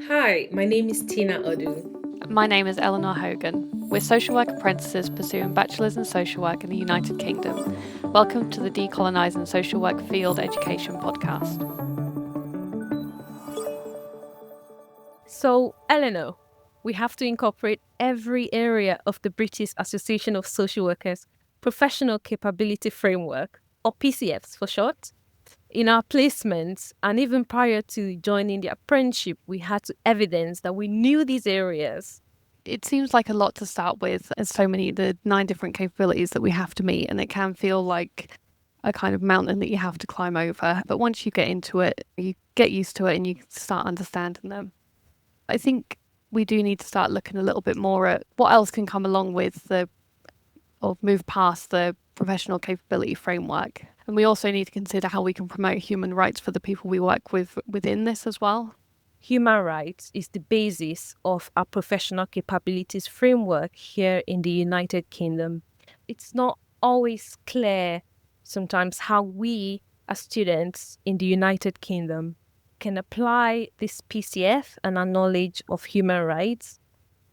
Hi, my name is Tina Odu. My name is Eleanor Hogan. We're social work apprentices pursuing bachelors in social work in the United Kingdom. Welcome to the Decolonising Social Work Field Education podcast. So, Eleanor, we have to incorporate every area of the British Association of Social Workers Professional Capability Framework, or PCFs for short, in our placements. And even prior to joining the apprenticeship, we had to evidence that we knew these areas. It seems like a lot to start with. There's the 9 different capabilities that we have to meet, and it can feel like a kind of mountain that you have to climb over. But once you get into it, you get used to it and you start understanding them. I think we do need to start looking a little bit more at what else can come along with or move past the professional capability framework. And we also need to consider how we can promote human rights for the people we work with within this as well. Human rights is the basis of our professional capabilities framework here in the United Kingdom. It's not always clear sometimes how we, as students in the United Kingdom, can apply this PCF and our knowledge of human rights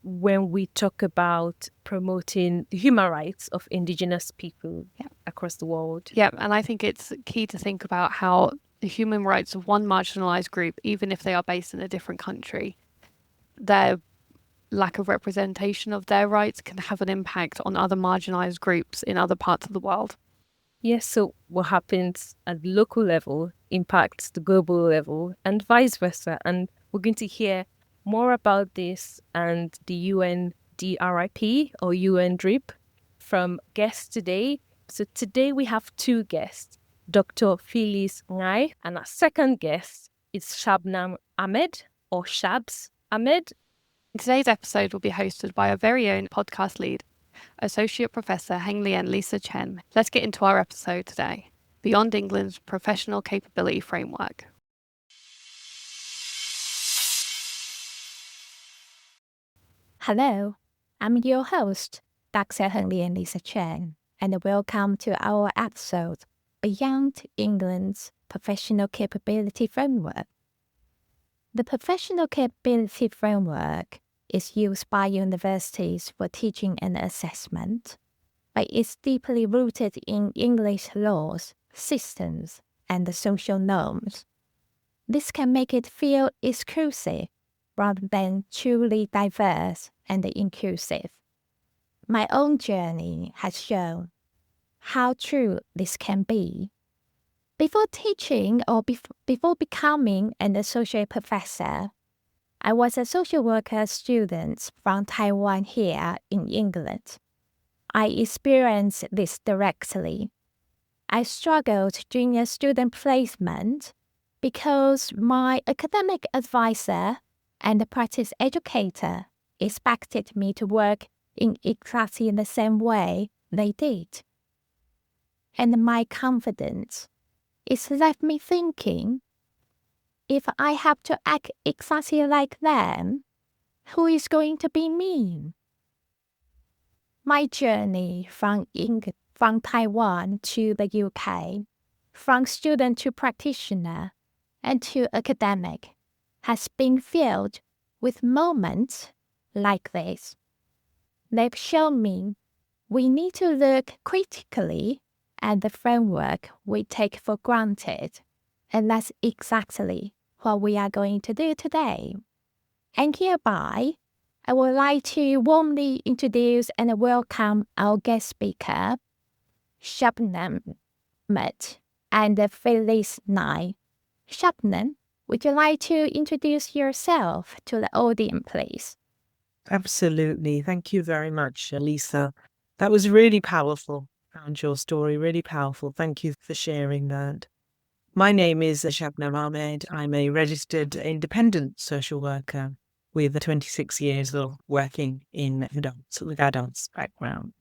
when we talk about promoting the human rights of Indigenous people across the world. Yeah, and I think it's key to think about how the human rights of one marginalised group, even if they are based in a different country, their lack of representation of their rights can have an impact on other marginalised groups in other parts of the world. Yes, so what happens at the local level impacts the global level and vice versa. And we're going to hear more about this and the UNDRIP or UNDRIP from guests today. So today we have 2 guests, Dr. Phyllis Ngai, and our second guest is Shabnam Ahmed or Shabs Ahmed. Today's episode will be hosted by our very own podcast lead, Associate Professor Henglien Lisa Chen. Let's get into our episode today, Beyond England's Professional Capability Framework. Hello, I'm your host, Dr. Henglien Lisa Chen, and welcome to our episode, Beyond England's Professional Capability Framework. The Professional Capability Framework is used by universities for teaching and assessment, but it's deeply rooted in English laws, systems, and social norms. This can make it feel exclusive rather than truly diverse and inclusive. My own journey has shown how true this can be. Before teaching or before becoming an associate professor, I was a social worker student from Taiwan here in England. I experienced this directly. I struggled during a student placement because my academic advisor and the practice educator expected me to work in exactly the same way they did. And my confidence, it left me thinking, if I have to act exactly like them, who is going to be me? My journey from Taiwan to the UK, from student to practitioner, and to academic, has been filled with moments like this. They've shown me we need to look critically at the framework we take for granted, and that's exactly what we are going to do today. And hereby, I would like to warmly introduce and welcome our guest speaker, Shabnam Ahmed and Phyllis Ngai. Shabnam, would you like to introduce yourself to the audience, please? Absolutely. Thank you very much, Lisa. That was really powerful. Found your story really powerful. Thank you for sharing that. My name is Shabnam Ahmed. I'm a registered independent social worker with 26 years of working in adults with adults background.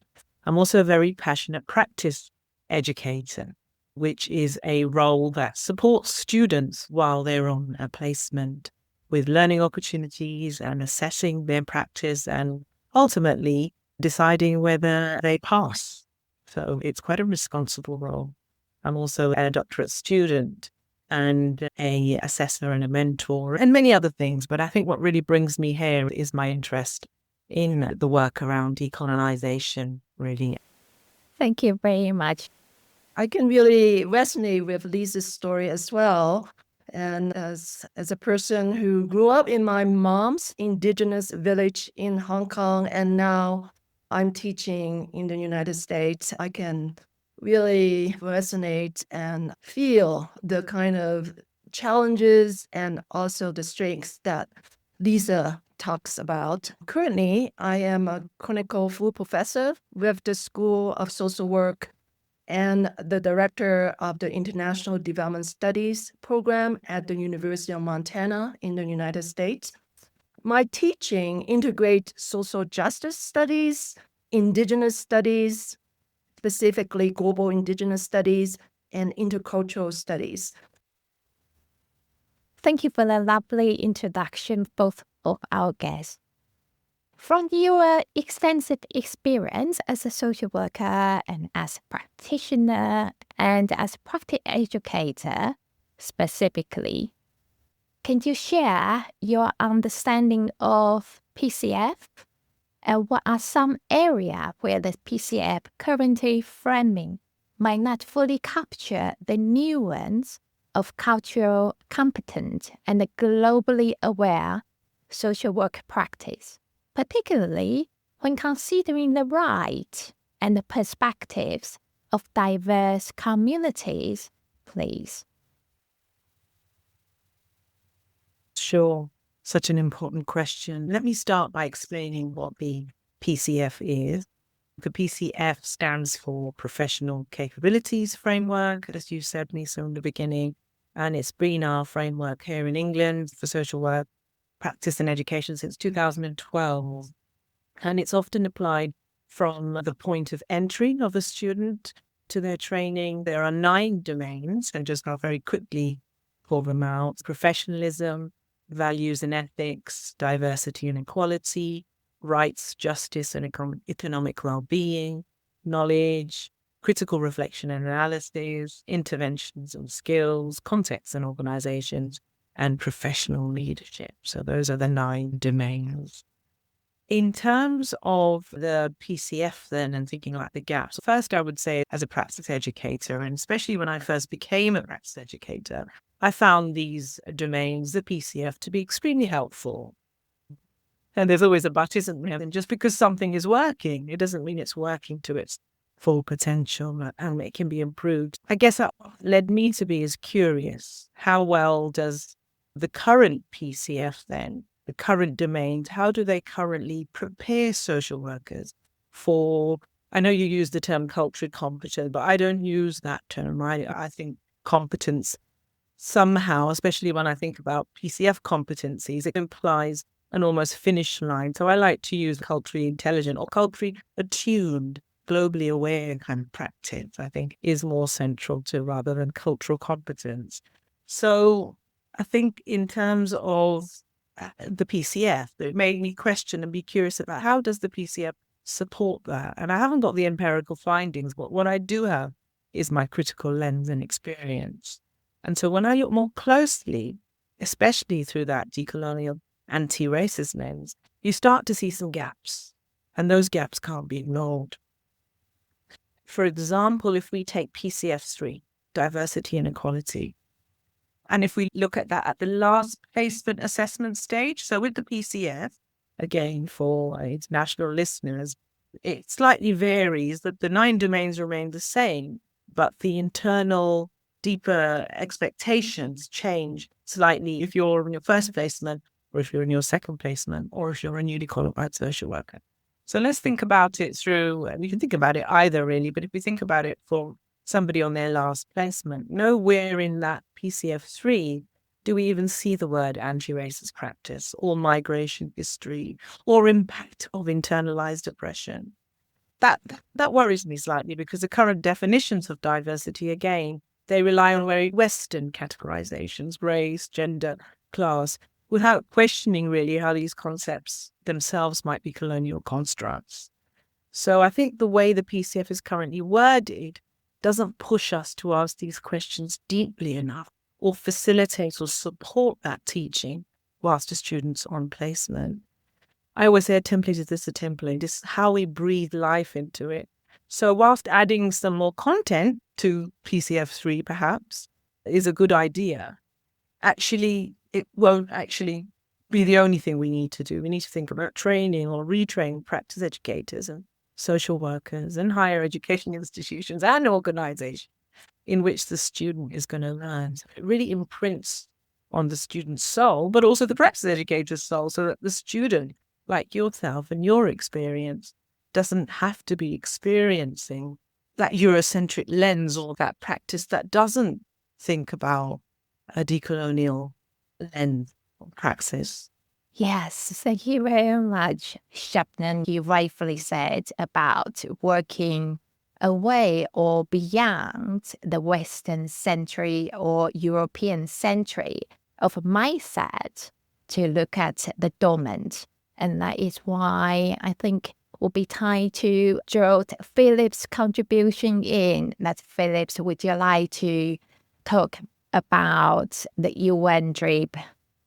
I'm also a very passionate practice educator, which is a role that supports students while they're on a placement with learning opportunities and assessing their practice and ultimately deciding whether they pass. So it's quite a responsible role. I'm also a doctorate student and a assessor and a mentor and many other things. But I think what really brings me here is my interest in the work around decolonization, really. Thank you very much. I can really resonate with Lisa's story as well. And as a person who grew up in my mom's Indigenous village in Hong Kong, and now I'm teaching in the United States, I can really resonate and feel the kind of challenges and also the strengths that Lisa talks about. Currently, I am a clinical full professor with the School of Social Work and the director of the International Development Studies program at the University of Montana in the United States. My teaching integrates social justice studies, Indigenous studies, specifically global Indigenous studies, and intercultural studies. Thank you for the lovely introduction, both of our guests. From your extensive experience as a social worker and as a practitioner and as a practice educator specifically, can you share your understanding of PCF and what are some areas where the PCF currently framing might not fully capture the nuance of cultural competent and globally aware social work practice, particularly when considering the right and the perspectives of diverse communities, please? Sure. Such an important question. Let me start by explaining what the PCF is. The PCF stands for Professional Capabilities Framework, as you said, Lisa, in the beginning. And it's been our framework here in England for social work, practice and education since 2012. And it's often applied from the point of entry of a student to their training. There are 9 domains, and just I'll very quickly pull them out. Professionalism, values and ethics, diversity and equality, rights, justice and economic well-being, knowledge, critical reflection and analysis, interventions and skills, context and organizations, and professional leadership. So those are the 9 domains. In terms of the PCF then and thinking about the gaps, first I would say as a practice educator, and especially when I first became a practice educator, I found these domains, the PCF, to be extremely helpful. And there's always a but, isn't there? And just because something is working, it doesn't mean it's working to its full potential and it can be improved. I guess that led me to be as curious. How well does the current PCF then, the current domains, how do they currently prepare social workers for, I know you use the term culturally competent, but I don't use that term. I think competence somehow, especially when I think about PCF competencies, it implies an almost finish line. So I like to use culturally intelligent or culturally attuned, globally aware kind of practice, I think is more central to rather than cultural competence. So I think in terms of the PCF, it made me question and be curious about how does the PCF support that? And I haven't got the empirical findings, but what I do have is my critical lens and experience. And so when I look more closely, especially through that decolonial anti-racist lens, you start to see some gaps, and those gaps can't be ignored. For example, if we take PCF 3, diversity and equality, and if we look at that at the last placement assessment stage, so with the PCF, again, for international listeners, it slightly varies, that the 9 domains remain the same, but the internal deeper expectations change slightly if you're in your first placement, or if you're in your second placement, or if you're a newly qualified social worker. So let's think about it through, we can think about it either really, but if we think about it for somebody on their last placement, nowhere in that PCF 3 do we even see the word anti-racist practice or migration history or impact of internalized oppression. That worries me slightly because the current definitions of diversity, again, they rely on very Western categorizations, race, gender, class, without questioning really how these concepts themselves might be colonial constructs. So I think the way the PCF is currently worded doesn't push us to ask these questions deeply enough or facilitate or support that teaching whilst the student's on placement. I always say a template is just a template. It's how we breathe life into it. So whilst adding some more content to PCF3 perhaps is a good idea, actually, it won't actually be the only thing we need to do. We need to think about training or retraining practice educators and social workers and higher education institutions and organizations in which the student is going to learn. So it really imprints on the student's soul, but also the practice educator's soul, so that the student, like yourself and your experience, doesn't have to be experiencing that Eurocentric lens or that practice that doesn't think about a decolonial lens or praxis. Yes, thank you very much, Shabnam. You rightfully said about working away or beyond the Western-centric or European-centric of mindset to look at the dominant. And that is why I think will be time to draw Phyllis' contribution in. That Phyllis, would you like to talk about the UNDRIP,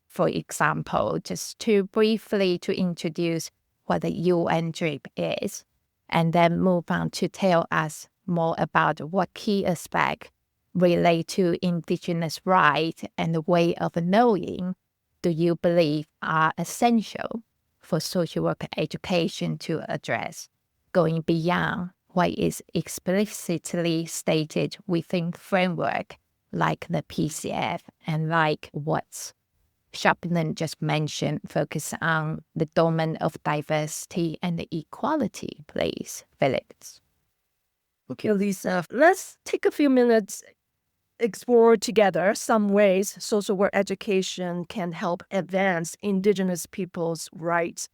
for example, just to briefly to introduce what the UNDRIP is, and then move on to tell us more about what key aspects relate to Indigenous rights and the way of knowing do you believe are essential for social worker education to address, going beyond what is explicitly stated within framework like the PCF and like what Shabnam just mentioned, focus on the domain of diversity and equality, please, Phyllis. Okay, Lisa, let's take a few minutes, explore together some ways social work education can help advance Indigenous people's rights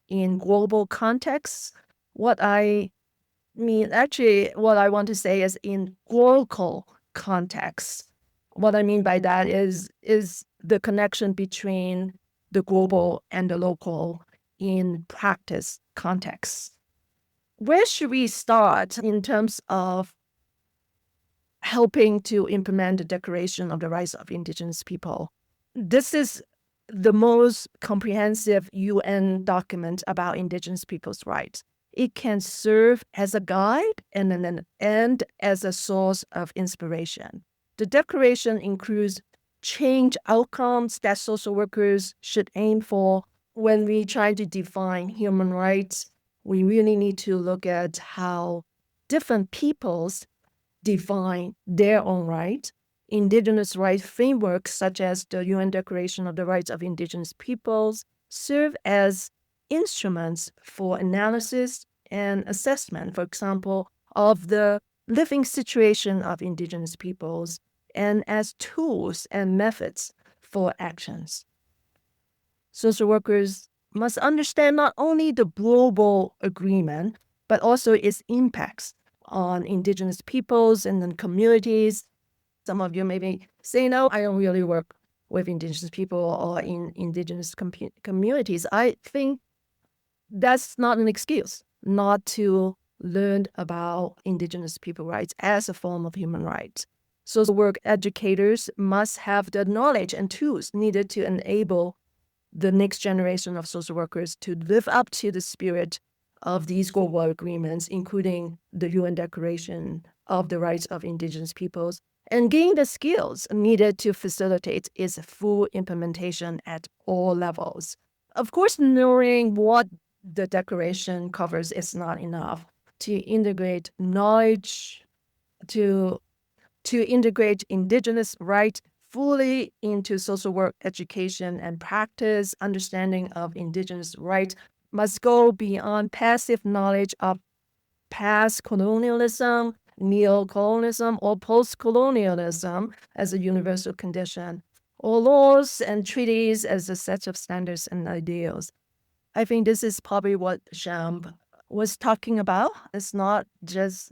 in global contexts. What I want to say is in local context. What I mean by that is the connection between the global and the local in practice contexts. Where should we start in terms of helping to implement the Declaration of the Rights of Indigenous People? This is the most comprehensive UN document about Indigenous people's rights. It can serve as a guide and as a source of inspiration. The declaration includes change outcomes that social workers should aim for. When we try to define human rights, we really need to look at how different peoples define their own rights. Indigenous rights frameworks, such as the UN Declaration of the Rights of Indigenous Peoples, serve as instruments for analysis and assessment, for example, of the living situation of Indigenous peoples, and as tools and methods for actions. Social workers must understand not only the global agreement, but also its impacts on Indigenous peoples and then communities. Some of you may be saying, no, I don't really work with Indigenous people or in Indigenous communities. I think that's not an excuse not to learn about Indigenous people rights as a form of human rights. Social work educators must have the knowledge and tools needed to enable the next generation of social workers to live up to the spirit of these global agreements, including the UN Declaration of the Rights of Indigenous Peoples, and gain the skills needed to facilitate its full implementation at all levels. Of course, knowing what the declaration covers is not enough. To integrate knowledge, to integrate Indigenous rights fully into social work education and practice, understanding of Indigenous rights must go beyond passive knowledge of past colonialism, neo-colonialism, or post-colonialism as a universal condition, or laws and treaties as a set of standards and ideals. I think this is probably what Sham was talking about. It's not just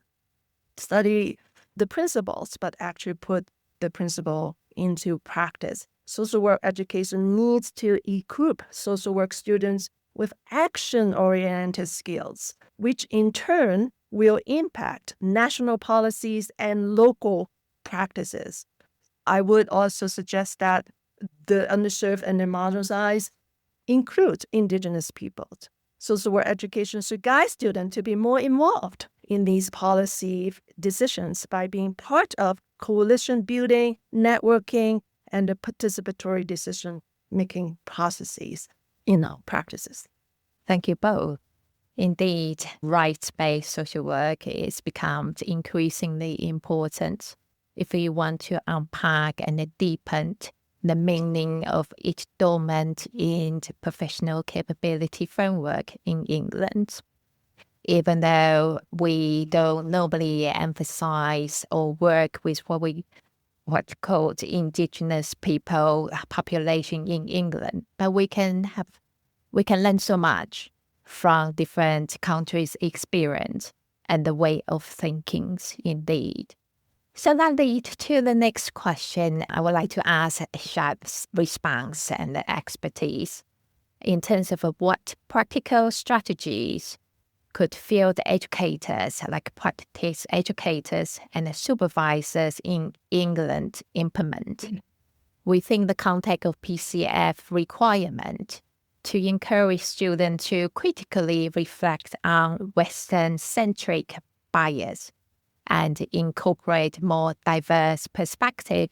study the principles, but actually put the principle into practice. Social work education needs to equip social work students with action-oriented skills, which in turn will impact national policies and local practices. I would also suggest that the underserved and the marginalized include Indigenous peoples. Social work education should guide students to be more involved in these policy decisions by being part of coalition building, networking, and the participatory decision-making processes in our practices. Thank you both. Indeed, rights-based social work is become increasingly important if we want to unpack and deepen the meaning of each domain in the professional capability framework in England. Even though we don't normally emphasize or work with what's called Indigenous people population in England, but we can learn so much from different countries' experience and the way of thinking, indeed. So that leads to the next question I would like to ask Shab's response and expertise in terms of what practical strategies could field educators, like practice educators and supervisors in England implement within the context of PCF requirement to encourage students to critically reflect on Western-centric bias and incorporate more diverse perspective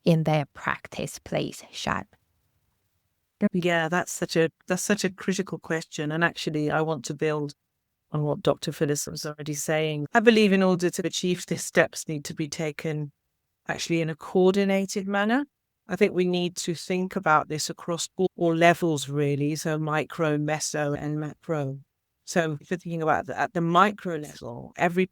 in their practice, please, Shab. Yeah, that's such a critical question. And actually, I want to build on what Dr. Phyllis was already saying. I believe in order to achieve this, steps need to be taken actually in a coordinated manner. I think we need to think about this across all levels, really. So micro, meso, and macro. So if you're thinking about at the micro level, every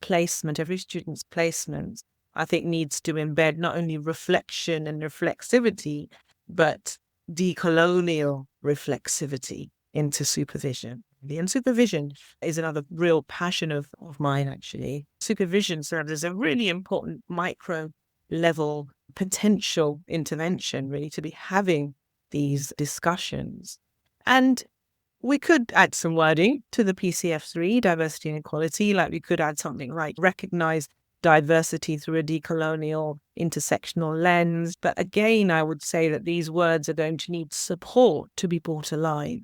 student's placement, I think needs to embed not only reflection and reflexivity, but decolonial reflexivity into supervision. And supervision is another real passion of mine, actually. Supervision serves as a really important micro level potential intervention, really, to be having these discussions. And we could add some wording to the PCF3, diversity and equality, like we could add something like recognize diversity through a decolonial intersectional lens. But again, I would say that these words are going to need support to be brought alive.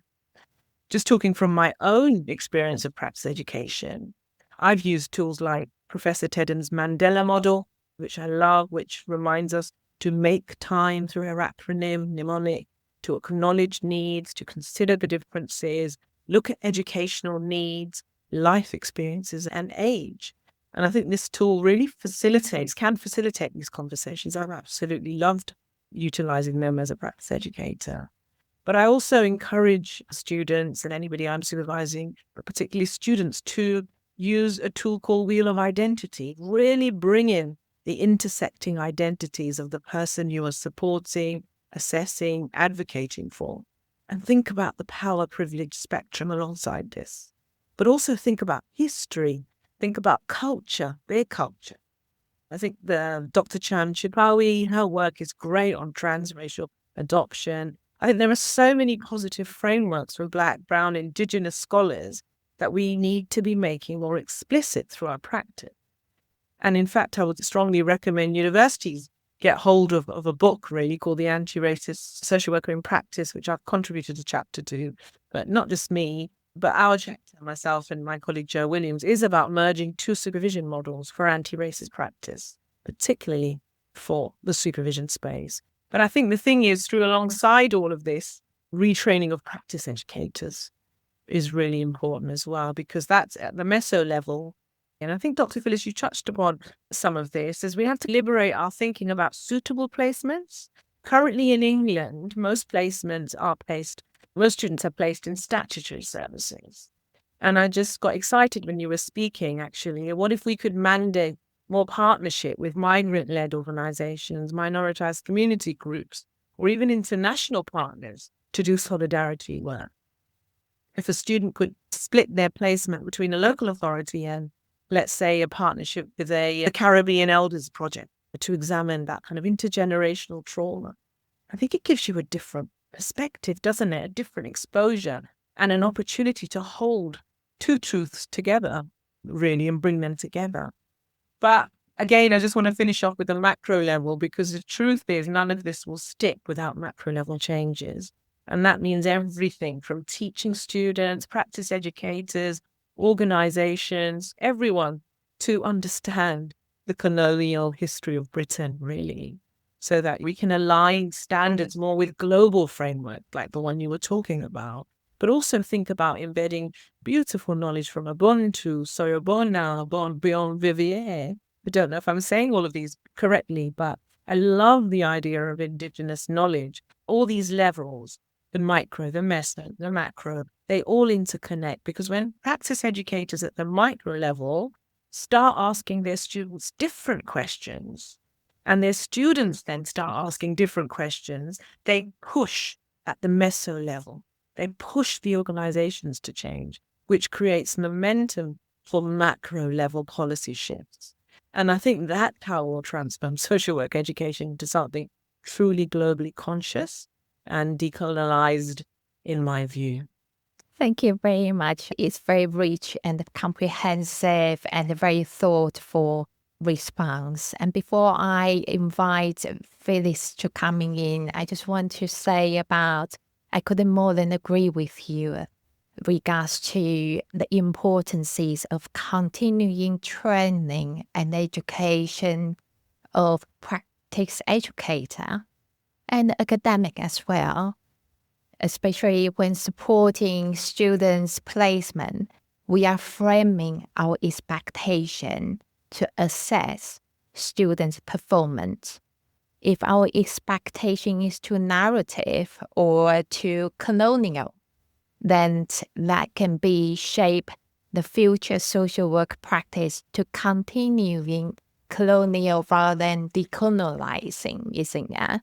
Just talking from my own experience of practice education, I've used tools like Professor Tedden's Mandela model, which I love, which reminds us to make time through her acronym, mnemonic, to acknowledge needs, to consider the differences, look at educational needs, life experiences, and age. And I think this tool really can facilitate these conversations. I've absolutely loved utilizing them as a practice educator. But I also encourage students and anybody I'm supervising, but particularly students, to use a tool called Wheel of Identity, really bring in the intersecting identities of the person you are supporting, assessing, advocating for, and think about the power privilege spectrum alongside this. But also think about history, think about culture, their culture. I think the Dr. Chan Chipawi, her work is great on transracial adoption. I think there are so many positive frameworks for Black, Brown, Indigenous scholars that we need to be making more explicit through our practice. And in fact, I would strongly recommend universities get hold of a book really called The Anti-Racist Social Worker in Practice, which I've contributed a chapter to, but not just me, but our chapter, myself and my colleague Jo Williams, is about merging two supervision models for anti-racist practice, particularly for the supervision space. But I think the thing is, through alongside all of this, retraining of practice educators is really important as well, because that's at the meso level. And I think, Dr. Phyllis, you touched upon some of this, as we have to liberate our thinking about suitable placements. Currently in England, most students are placed in statutory services. And I just got excited when you were speaking, actually. What if we could mandate more partnership with migrant-led organizations, minoritized community groups, or even international partners to do solidarity work? If a student could split their placement between a local authority and, let's say, a partnership with the Caribbean Elders Project to examine that kind of intergenerational trauma, I think it gives you a different perspective, doesn't it? A different exposure and an opportunity to hold two truths together, really, and bring them together. But again, I just want to finish off with the macro level, because the truth is none of this will stick without macro level changes. And that means everything from teaching students, practice educators, organizations, everyone to understand the colonial history of Britain, really, so that we can align standards more with global framework like the one you were talking about, but also think about embedding beautiful knowledge from Ubuntu, Soyobona, Beyond Vivier. I don't know if I'm saying all of these correctly, but I love the idea of Indigenous knowledge. All these levels, the micro, the meso, the macro, they all interconnect, because when practice educators at the micro level start asking their students different questions, and their students then start asking different questions, they push at the meso level. They push the organizations to change, which creates momentum for macro level policy shifts. And I think that's how we'll transform social work education into something truly globally conscious and decolonized, in my view. Thank you very much. It's very rich and comprehensive and very thoughtful response. And before I invite Phyllis to coming in, I just want to say about, I couldn't more than agree with you regards to the importances of continuing training and education of practice educator and academic as well. Especially when supporting students' placement, we are framing our expectation to assess students' performance. If our expectation is too narrative or too colonial, then that can be shape the future social work practice to continuing colonial rather than decolonizing, isn't it?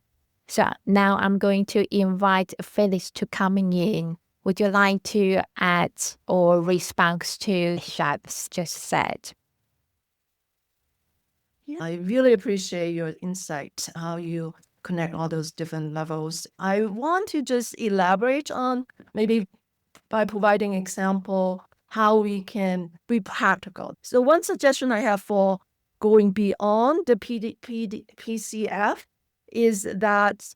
So now I'm going to invite Phyllis to coming in. Would you like to add or respond to Shab's just said? I really appreciate your insight, how you connect all those different levels. I want to just elaborate on, maybe by providing example, how we can be practical. So one suggestion I have for going beyond the PCF is that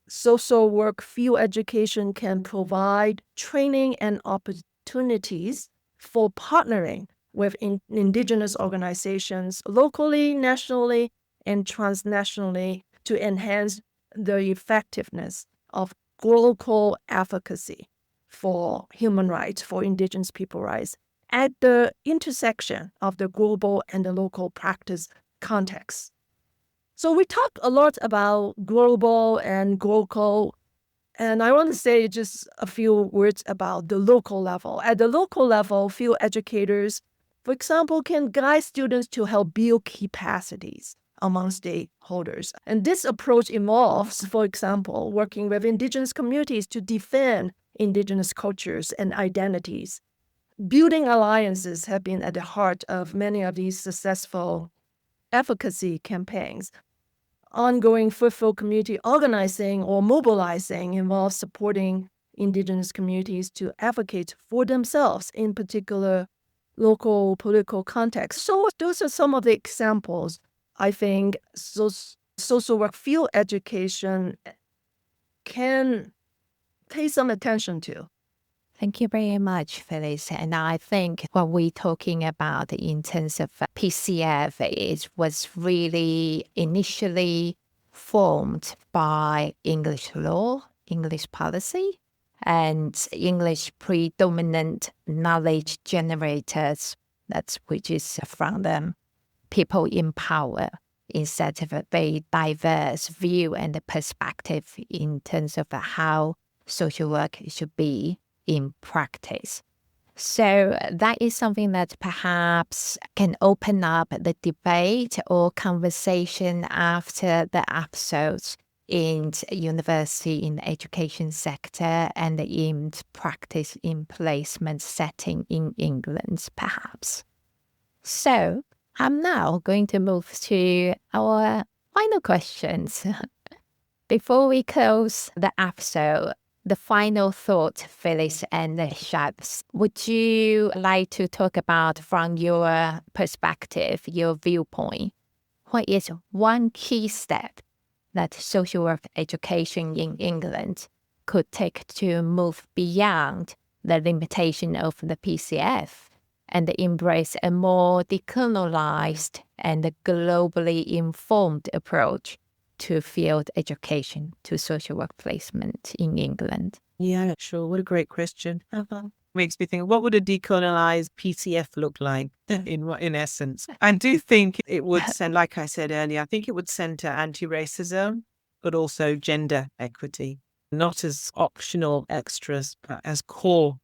social work field education can provide training and opportunities for partnering with Indigenous organizations locally, nationally, and transnationally to enhance the effectiveness of global advocacy for human rights, for Indigenous people rights, at the intersection of the global and the local practice context. So we talk a lot about global and local, and I want to say just a few words about the local level. At the local level, field educators, for example, can guide students to help build capacities among stakeholders. And this approach involves, for example, working with Indigenous communities to defend Indigenous cultures and identities. Building alliances have been at the heart of many of these successful advocacy campaigns. Ongoing fruitful community organizing or mobilizing involves supporting Indigenous communities to advocate for themselves in particular local political context. So those are some of the examples I think social work field education can pay some attention to. Thank you very much, Phyllis. And I think what we're talking about in terms of PCF was really initially formed by English law, English policy, and English predominant knowledge generators, which is from the people in power, instead of a very diverse view and perspective in terms of how social work should be in practice. So that is something that perhaps can open up the debate or conversation after the episodes in university, in the education sector, and in practice in placement setting in England, perhaps. So I'm now going to move to our final questions. Before we close the episode, The final thought, Phyllis and Shabs. Would you like to talk about, from your perspective, your viewpoint, what is one key step that social work education in England could take to move beyond the limitation of the PCF and embrace a more decolonialized and globally informed approach to field education, to social work placement in England? Yeah, sure. What a great question. Makes me think, what would a decolonized PCF look like in essence? I do think it would send, like I said earlier, I think it would center anti-racism, but also gender equity, not as optional extras, but as core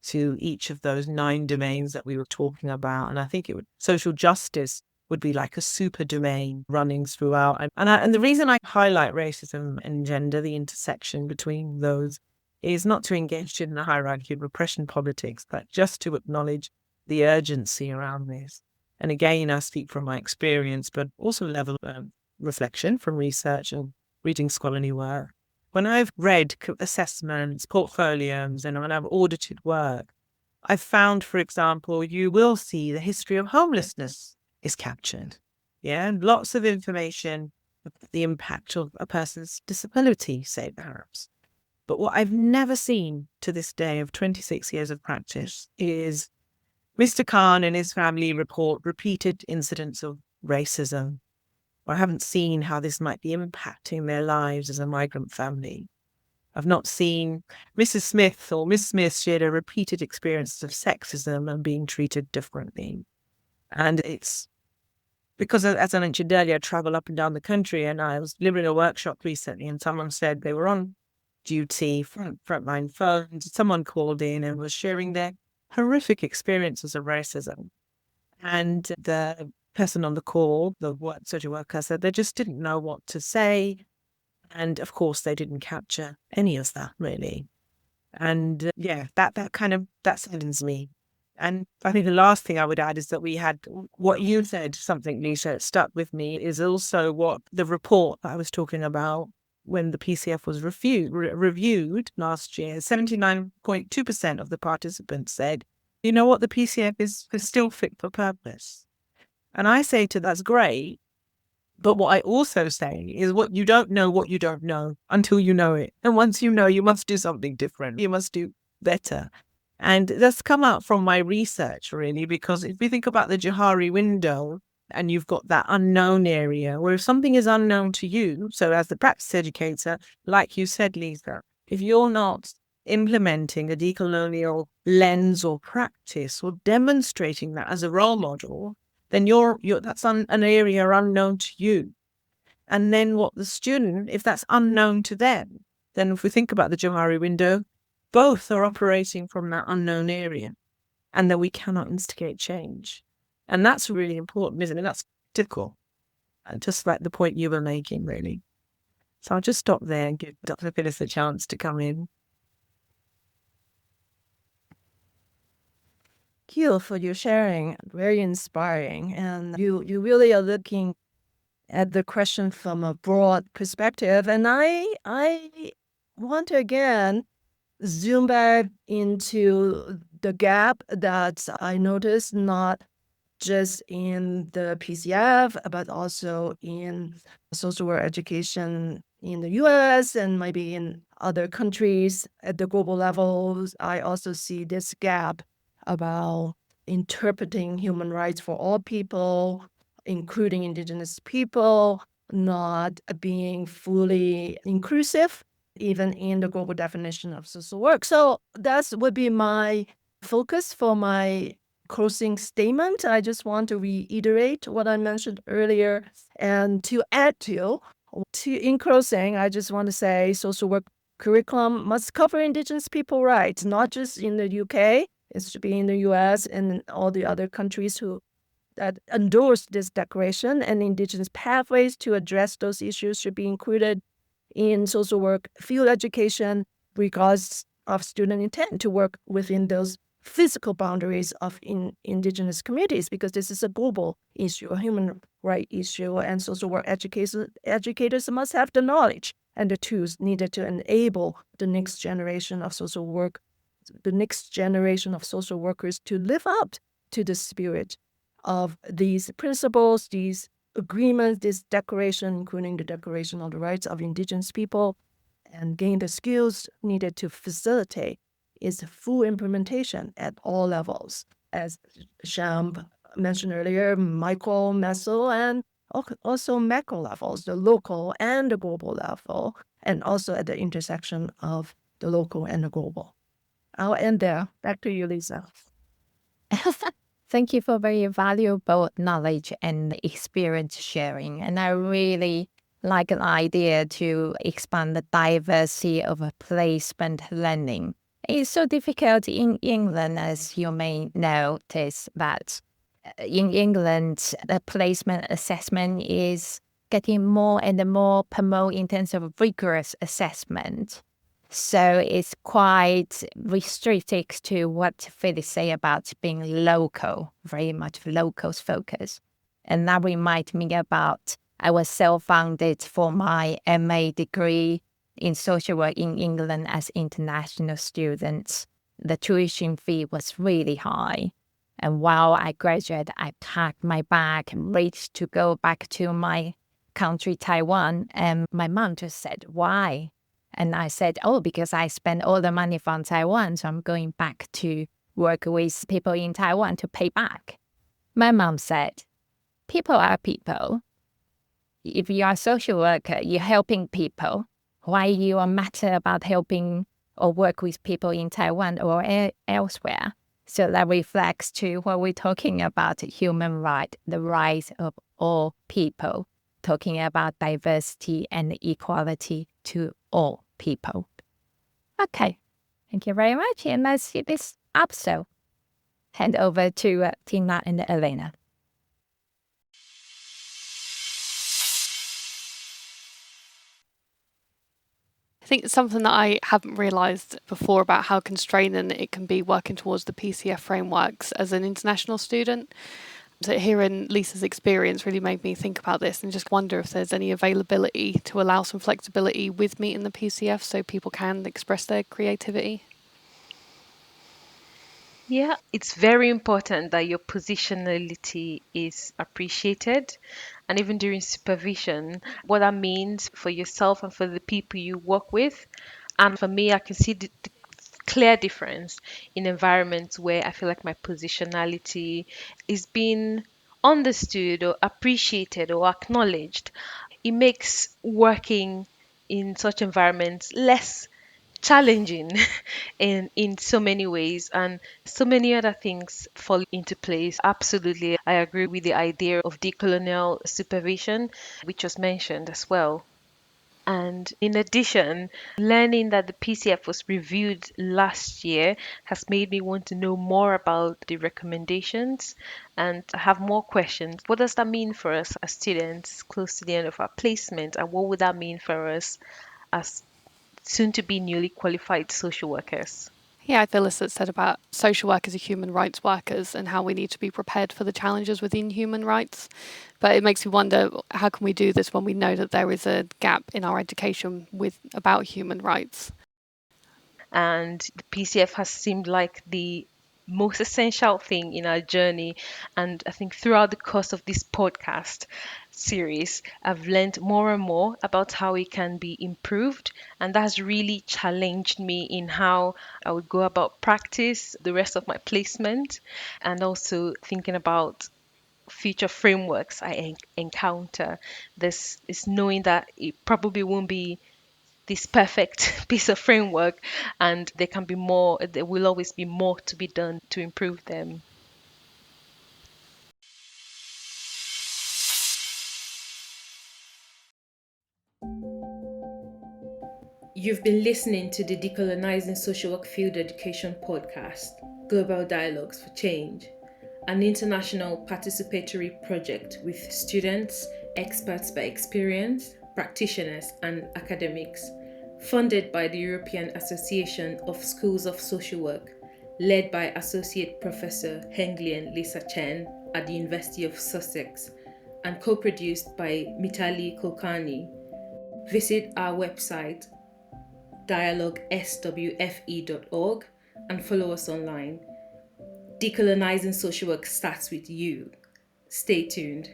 to each of those 9 domains that we were talking about. And I think social justice would be like a super domain running throughout. And the reason I highlight racism and gender, the intersection between those, is not to engage in the hierarchy of repression politics, but just to acknowledge the urgency around this. And again, I speak from my experience, but also level of reflection from research and reading scholarly work. When I've read assessments, portfolios, and when I've audited work, I've found, for example, you will see the history of homelessness is captured. Yeah, and lots of information, the impact of a person's disability, say perhaps. But what I've never seen to this day of 26 years of practice is Mr. Khan and his family report repeated incidents of racism. I haven't seen how this might be impacting their lives as a migrant family. I've not seen Mrs. Smith or Miss Smith shared a repeated experience of sexism and being treated differently. And it's because, as I mentioned earlier, I travel up and down the country, and I was delivering a workshop recently, and someone said they were on duty, frontline phones. Someone called in and was sharing their horrific experiences of racism. And the person on the call, the social worker, said they just didn't know what to say. And of course, they didn't capture any of that, really. And that saddens me. And I think the last thing I would add is that we had what you said, something, Lisa, that stuck with me, is also what the report that I was talking about when the PCF was reviewed last year. 79.2% of the participants said, you know what, the PCF is still fit for purpose. And I say to that's great. But what I also say is what you don't know until you know it. And once you know, you must do something different. You must do better. And that's come out from my research, really, because if we think about the Johari window and you've got that unknown area where if something is unknown to you, so as the practice educator, like you said, Lisa, if you're not implementing a decolonial lens or practice or demonstrating that as a role model, then that's an area unknown to you. And then what the student, if that's unknown to them, then if we think about the Johari window, both are operating from that unknown area, and that we cannot instigate change. And that's really important, isn't it? That's critical. Just like the point you were making, really. So I'll just stop there and give Dr. Phyllis a chance to come in. Thank you for your sharing. Very inspiring. And you really are looking at the question from a broad perspective. And I want to again zoom back into the gap that I noticed, not just in the PCF, but also in social work education in the US and maybe in other countries at the global levels. I also see this gap about interpreting human rights for all people, including Indigenous people, not being fully inclusive, even in the global definition of social work. So that would be my focus for my closing statement. I just want to reiterate what I mentioned earlier. And to add to in closing, I just want to say social work curriculum must cover Indigenous people rights, not just in the UK. It should be in the US and in all the other countries that endorse this declaration, and Indigenous pathways to address those issues should be included in social work field education, regardless of student intent to work within those physical boundaries of Indigenous communities, because this is a global issue, a human right issue, and social work educators must have the knowledge and the tools needed to enable the next generation of social workers to live up to the spirit of these principles, these agreements, this declaration, including the Declaration of the Rights of Indigenous People, and gain the skills needed to facilitate its full implementation at all levels. As Sham mentioned earlier, micro, meso, and also macro levels, the local and the global level, and also at the intersection of the local and the global. I'll end there. Back to you, Lisa. Thank you for very valuable knowledge and experience sharing. And I really like an idea to expand the diversity of a placement learning. It's so difficult in England, as you may notice, that in England, the placement assessment is getting more and more promoted in terms of rigorous assessment. So it's quite restricted to what Phyllis say about being local, very much locals focus. And that reminds me about I was self-funded for my MA degree in social work in England as international students. The tuition fee was really high. And while I graduated, I packed my bag and ready to go back to my country, Taiwan. And my mom just said, "Why?" And I said, "Oh, because I spent all the money from Taiwan, so I'm going back to work with people in Taiwan to pay back." My mom said, "People are people. If you are a social worker, you're helping people. Why you are matter about helping or work with people in Taiwan or elsewhere?" So that reflects to what we're talking about, human right, the rights of all people, talking about diversity and equality to all people. Okay, thank you very much. And let's see this episode. Hand over to Tina and Elena. I think it's something that I haven't realised before about how constraining it can be working towards the PCF frameworks as an international student. So hearing Lisa's experience really made me think about this and just wonder if there's any availability to allow some flexibility with meeting the PCF so people can express their creativity. Yeah, it's very important that your positionality is appreciated. And even during supervision, what that means for yourself and for the people you work with. And for me, I can see the clear difference in environments where I feel like my positionality is being understood or appreciated or acknowledged. It makes working in such environments less challenging in so many ways, and so many other things fall into place. Absolutely, I agree with the idea of decolonial supervision, which was mentioned as well. And in addition, learning that the PCF was reviewed last year has made me want to know more about the recommendations and have more questions. What does that mean for us as students close to the end of our placement? And what would that mean for us as soon to be newly qualified social workers? Yeah, Phyllis had said about social workers are human rights workers and how we need to be prepared for the challenges within human rights. But it makes me wonder, how can we do this when we know that there is a gap in our education about human rights? And the PCF has seemed like the most essential thing in our journey. And I think throughout the course of this podcast series, I've learned more and more about how it can be improved. And that's really challenged me in how I would go about practice the rest of my placement, and also thinking about future frameworks I encounter. This is knowing that it probably won't be this perfect piece of framework, and there will always be more to be done to improve them. You've been listening to the Decolonizing Social Work Field Education podcast, Global Dialogues for Change, an international participatory project with students, experts by experience, practitioners, and academics, funded by the European Association of Schools of Social Work, led by Associate Professor Henglien Lisa Chen at the University of Sussex, and co-produced by Mitali Kulkarni. Visit our website dialogueswfe.org and follow us online. Decolonizing social work starts with you. Stay tuned.